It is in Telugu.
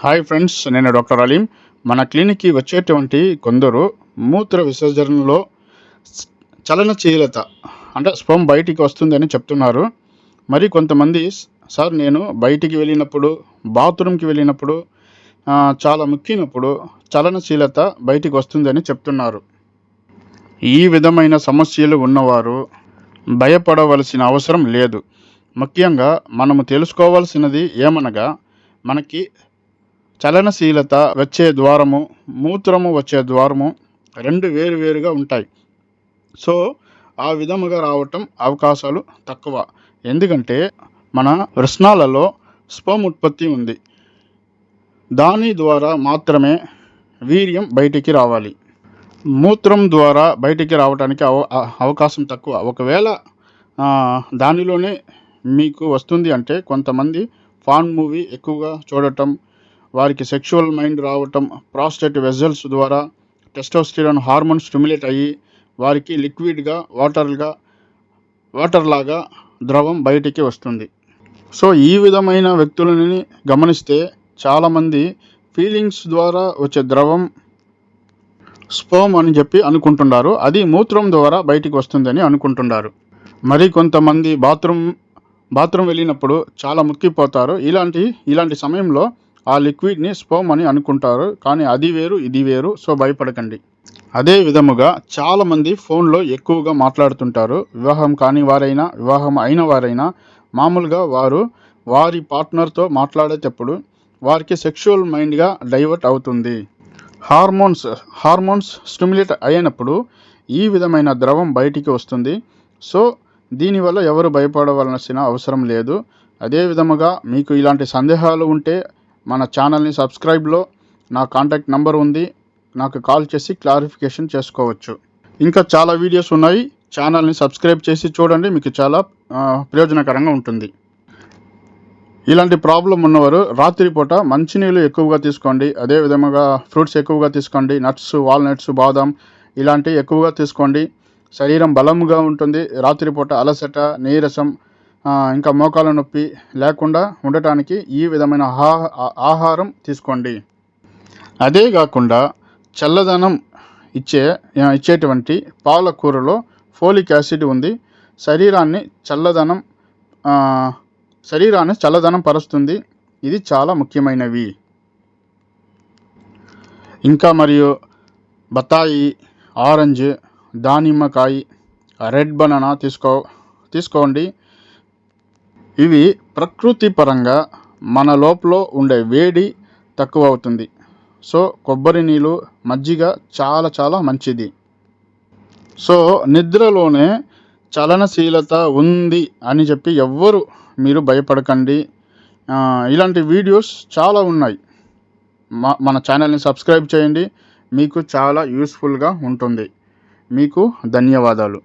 హాయ్ ఫ్రెండ్స్, నేను డాక్టర్ అలీం. మన క్లినిక్కి వచ్చేటువంటి కొందరు మూత్ర విసర్జనలో చలనశీలత అంటే స్పర్మ్ బయటికి వస్తుందని చెప్తున్నారు. మరి కొంతమంది సార్ నేను బయటికి వెళ్ళినప్పుడు, బాత్రూమ్కి వెళ్ళినప్పుడు, చాలా ముక్కినప్పుడు చలనశీలత బయటికి వస్తుందని చెప్తున్నారు. ఈ విధమైన సమస్యలు ఉన్నవారు భయపడవలసిన అవసరం లేదు. ముఖ్యంగా మనము తెలుసుకోవాల్సినది ఏమనగా, మనకి చలనశీలత వచ్చే ద్వారము, మూత్రము వచ్చే ద్వారము రెండు వేరువేరుగా ఉంటాయి. సో ఆ విధముగా రావటం అవకాశాలు తక్కువ. ఎందుకంటే మన వృష్ణాలలో స్పర్మ్ ఉత్పత్తి ఉంది. దాని ద్వారా మాత్రమే వీర్యం బయటికి రావాలి. మూత్రం ద్వారా బయటికి రావడానికి అవకాశం తక్కువ. ఒకవేళ దానిలోనే మీకు వస్తుంది అంటే కొంతమంది ఫాన్ మూవీ ఎక్కువగా చూడటం, వారికి సెక్షువల్ మైండ్ రావటం, ప్రాస్టేట్ వెజల్స్ ద్వారా టెస్టోస్టిరాన్ హార్మోన్ స్టిమ్యులేట్ అయ్యి వారికి లిక్విడ్గా వాటర్ లాగా ద్రవం బయటికి వస్తుంది. సో ఈ విధమైన వ్యక్తులని గమనిస్తే చాలామంది ఫీలింగ్స్ ద్వారా వచ్చే ద్రవం స్పర్మ్ అని చెప్పి అనుకుంటున్నారు. అది మూత్రం ద్వారా బయటికి వస్తుందని అనుకుంటున్నారు. మరి కొంతమంది బాత్రూమ్ వెళ్ళినప్పుడు చాలా ముక్కిపోతారు. ఇలాంటి సమయంలో ఆ లిక్విడ్ని స్పర్మ్ అని అనుకుంటారు. కానీ అది వేరు, ఇది వేరు. సో భయపడకండి. అదే విధముగా చాలామంది ఫోన్లో ఎక్కువగా మాట్లాడుతుంటారు. వివాహం కాని వారైనా, వివాహం అయిన వారైనా మామూలుగా వారి పార్ట్నర్తో మాట్లాడేటప్పుడు వారికి సెక్షువల్ మైండ్గా డైవర్ట్ అవుతుంది. హార్మోన్స్ స్టిమ్యులేట్ అయినప్పుడు ఈ విధమైన ద్రవం బయటికి వస్తుంది. సో దీనివల్ల ఎవరు భయపడవలసిన అవసరం లేదు. అదే విధముగా మీకు ఇలాంటి సందేహాలు ఉంటే మన ఛానల్ని సబ్స్క్రైబ్లో నా కాంటాక్ట్ నెంబర్ ఉంది, నాకు కాల్ చేసి క్లారిఫికేషన్ చేసుకోవచ్చు. ఇంకా చాలా వీడియోస్ ఉన్నాయి. ఛానల్ని సబ్స్క్రైబ్ చేసి చూడండి, మీకు చాలా ప్రయోజనకరంగా ఉంటుంది. ఇలాంటి ప్రాబ్లం ఉన్నవారు రాత్రిపూట మంచినీళ్ళు ఎక్కువగా తీసుకోండి. అదే విధముగా ఫ్రూట్స్ ఎక్కువగా తీసుకోండి. నట్స్, వాల్నట్స్, బాదం ఇలాంటివి ఎక్కువగా తీసుకోండి. శరీరం బలంగా ఉంటుంది. రాత్రిపూట అలసట, నీరసం, ఇంకా మోకాల నొప్పి లేకుండా ఉండటానికి ఈ విధమైన ఆహారం తీసుకోండి. అదే కాకుండా చల్లదనం ఇచ్చేటువంటి పాలకూరలో ఫోలిక్ యాసిడ్ ఉంది. శరీరాన్ని చల్లదనం పరుస్తుంది. ఇది చాలా ముఖ్యమైనవి. ఇంకా మరియు బత్తాయి, ఆరెంజ్, దానిమ్మకాయ, రెడ్ బనానా తీసుకోండి. ఇవి ప్రకృతి పరంగా మన లోపల ఉండే వేడి తక్కువ అవుతుంది. సో కొబ్బరి నీళ్ళు, మజ్జిగ చాలా చాలా మంచిది. సో నిద్రలోనే చలనశీలత ఉంది అని చెప్పి మీరు భయపడకండి. ఇలాంటి వీడియోస్ చాలా ఉన్నాయి. మన ఛానల్ని సబ్స్క్రైబ్ చేయండి. మీకు చాలా యూస్ఫుల్గా ఉంటుంది. మీకు ధన్యవాదాలు.